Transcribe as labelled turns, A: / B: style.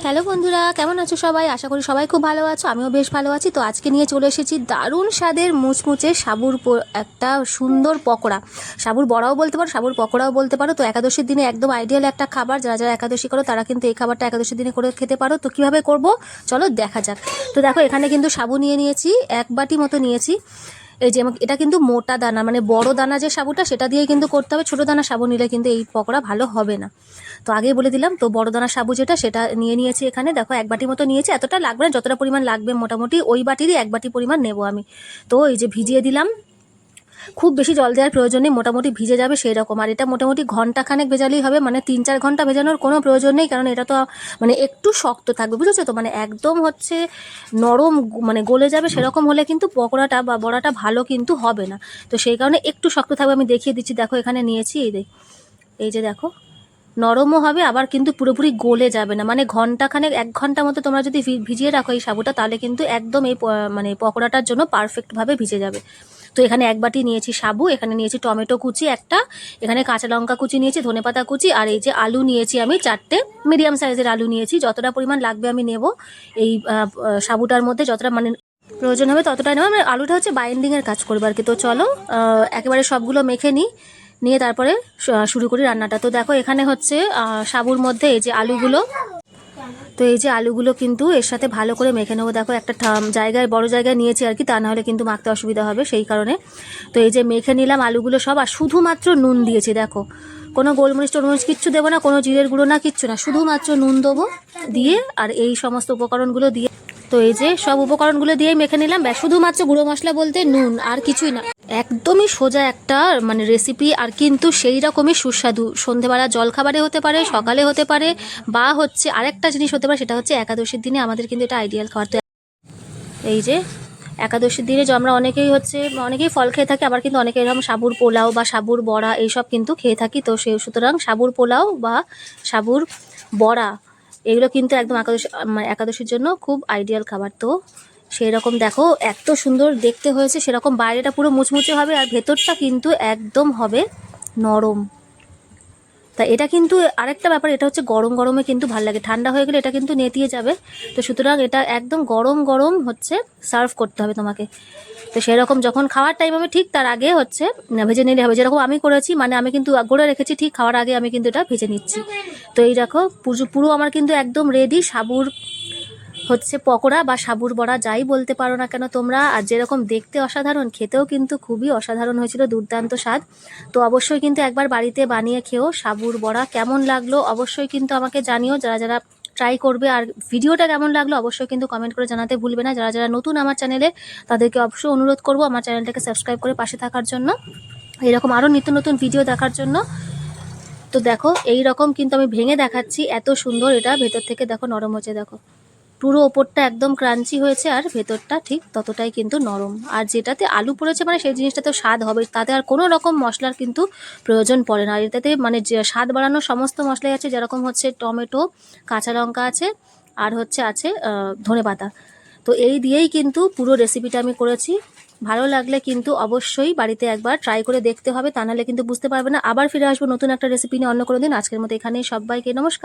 A: Hello বন্ধুরা, কেমন আছো সবাই? আশা করি সবাই খুব ভালো আছো। আমিও বেশ ভালো আছি। তো আজকে নিয়ে চলে এসেছি দারুণ স্বাদের মুচমুচে সাবুর একটা সুন্দর পকোড়া। সাবুর বড়াও বলতে পারো, সাবুর পকোড়াও বলতে পারো। তো একাদশীর দিনে একদম আইডিয়াল একটা খাবার। যারা যারা একাদশী করো তারা কিন্তু এই খাবারটা একাদশীর দিনে করে খেতে পারো। তো কীভাবে করব চলো দেখা যাক। তো দেখো, এখানে কিন্তু সাবু নিয়ে নিয়েছি, 1 বাটি মতো নিয়েছি। এই যে এটা কিন্তু মোটা দানা, মানে বড় দানা যে সাবুটা সেটা দিয়েই কিন্তু করতে হবে। ছোটো দানা সাবু নিলে কিন্তু এই পকোড়া ভালো হবে না। তো আগেই বলে দিলাম। তো বড় দানা সাবু যেটা সেটা নিয়ে নিয়েছি। এখানে দেখো 1 বাটি মতো নিয়েছি। এতটা লাগবে না, যতটা পরিমাণ লাগবে মোটামুটি ওই বাটিরই 1 বাটি পরিমাণ নেব আমি। তো এই যে ভিজিয়ে দিলাম, খুব বেশি জল দেওয়ার প্রয়োজন নেই, মোটামুটি ভিজে যাবে সেই রকম। আর এটা মোটামুটি ঘন্টাখানেক ভেজালেই হবে, মানে 3-4 ঘন্টা ভেজানোর কোনো প্রয়োজন নেই, কারণ এটা তো মানে একটু শক্ত থাকবে, বুঝেছো তো? মানে একদম হচ্ছে নরম মানে গলে যাবে সেরকম হলে কিন্তু পকোড়াটা বা বড়াটা ভালো কিন্তু হবে না। তো সেই কারণে একটু শক্ত থাকবে। আমি দেখিয়ে দিচ্ছি, দেখো এখানে নিয়েছি, এই যে দেখো, নরমও হবে আবার কিন্তু পুরোপুরি গলে যাবে না। মানে ঘন্টাখানেক 1 ঘন্টা মতো তোমরা যদি ভিজিয়ে রাখো এই সাবুটা, তাহলে কিন্তু একদম এই মানে পকোড়াটার জন্য পারফেক্টভাবে ভিজে যাবে। তো এখানে 1 বাটি নিয়েছি সাবু, এখানে নিয়েছি টমেটো কুচি একটা, এখানে কাঁচা লঙ্কা কুচি নিয়েছি, ধনেপাতা কুচি, আর এই যে আলু নিয়েছি আমি 4টে মিডিয়াম সাইজের আলু নিয়েছি। যতটা পরিমাণ লাগবে আমি নেব এই সাবুটার মধ্যে, যতটা মানে প্রয়োজন হবে ততটাই নেব। মানে আলুটা হচ্ছে বাইন্ডিংয়ের কাজ করবে আর কি। তো চলো একেবারে সবগুলো মেখে নিয়ে তারপরে শুরু করি রান্নাটা। তো দেখো এখানে হচ্ছে সাবুর মধ্যে এই যে আলুগুলো, তো এই যে আলুগুলো কিন্তু এর সাথে ভালো করে মেখে নেবো। দেখো একটা জায়গায়, বড় জায়গায় নিয়েছি আর কি, তা নাহলে কিন্তু মাখতে অসুবিধা হবে সেই কারণে। তো এই যে মেখে নিলাম আলুগুলো সব, আর শুধুমাত্র নুন দিয়েছি। দেখো কোনো গোলমরিচ টোলমরিচ কিচ্ছু দেবো না, কোনো জিরের গুঁড়ো না, কিচ্ছু না, শুধুমাত্র নুন দেবো দিয়ে, আর এই সমস্ত উপকরণগুলো দিয়ে, তো এই যে সব উপকরণগুলো দিয়েই মেখে নিলাম। ব্যাস, শুধুমাত্র গুঁড়ো মশলা বলতে নুন, আর কিছুই না। একদমই সোজা একটা মানে রেসিপি, আর কিন্তু সেই রকমই সুস্বাদু। সন্ধেবেলা জলখাবারে হতে পারে, সকালে হতে পারে, বা হচ্ছে আরেকটা জিনিস হতে পারে, সেটা হচ্ছে একাদশীর দিনে আমাদের কিন্তু এটা আইডিয়াল খাবার। তো এই যে একাদশীর দিনে যে আমরা অনেকেই ফল খেয়ে থাকি, আবার কিন্তু অনেকে এরকম সাবুর পোলাও বা সাবুর বড়া এইসব কিন্তু খেয়ে থাকি। তো সুতরাং সাবুর পোলাও বা সাবুর বড়া এগুলো কিন্তু একদম একাদশীর জন্য খুব আইডিয়াল খাবার। তো সেই রকম দেখো এত সুন্দর দেখতে হয়েছে, সেরকম বাইরেটা পুরো মুচমুচে হবে আর ভেতরটা কিন্তু একদম হবে নরম। তা এটা কিন্তু আরেকটা ব্যাপার, এটা হচ্ছে গরম গরমে কিন্তু ভালো লাগে, ঠান্ডা হয়ে গেলে এটা কিন্তু নেতিয়ে যাবে। তো সুতরাং এটা একদম গরম গরম হচ্ছে সার্ভ করতে হবে তোমাকে। তো সেরকম যখন খাওয়ার টাইম হবে ঠিক তার আগে হচ্ছে ভেজে নিলে হবে, যেরকম আমি করেছি। মানে আমি কিন্তু গড়ে রেখেছি, ঠিক খাওয়ার আগে আমি কিন্তু এটা ভেজে নিচ্ছি। তো এই দেখো পুরো আমার কিন্তু একদম রেডি সাবুর হচ্ছে পকোড়া বা সাবুর বড়া, যাই বলতে পারো না কেন তোমরা। আর যেরকম দেখতে অসাধারণ, খেতেও কিন্তু খুবই অসাধারণ হয়েছিল, দুর্দান্ত স্বাদ। তো অবশ্যই কিন্তু একবার বাড়িতে বানিয়ে খেও সাবুর বড়া। কেমন লাগলো অবশ্যই কিন্তু আমাকে জানিও, যারা যারা ট্রাই করবে। আর ভিডিওটা কেমন লাগলো অবশ্যই কিন্তু কমেন্ট করে জানাতে ভুলবে না। যারা যারা নতুন আমার চ্যানেলে, তাদেরকে অবশ্যই অনুরোধ করবো আমার চ্যানেলটাকে সাবস্ক্রাইব করে পাশে থাকার জন্য, এরকম আরও নিত্য নতুন ভিডিও দেখার জন্য। তো দেখো এই রকম কিন্তু আমি ভেঙে দেখাচ্ছি, এত সুন্দর এটা ভেতর থেকে দেখো নরম হচ্ছে। দেখো পুরো ওপরটা একদম ক্রাঞ্চি হয়েছে, আর ভেতরটা ঠিক ততটাই কিন্তু নরম। আর যেটাতে আলু পড়েছে মানে সেই জিনিসটাতে স্বাদ হবে, তাতে আর কোনো রকম মশলার কিন্তু প্রয়োজন পড়ে না। আর এটাতে মানে যে স্বাদ বাড়ানোর সমস্ত মশলাই আছে, যেরকম হচ্ছে টমেটো, কাঁচা লঙ্কা আছে, আর আছে ধনেপাতা। তো এই দিয়েই কিন্তু পুরো রেসিপিটা আমি করেছি। ভালো লাগলে কিন্তু অবশ্যই বাড়িতে একবার ট্রাই করে দেখতে হবে, তা নাহলে কিন্তু বুঝতে পারবে না। আবার ফিরে আসবো নতুন একটা রেসিপি নিয়ে অন্য কোনো দিন। আজকের মতো এখানেই, সবাইকে নমস্কার।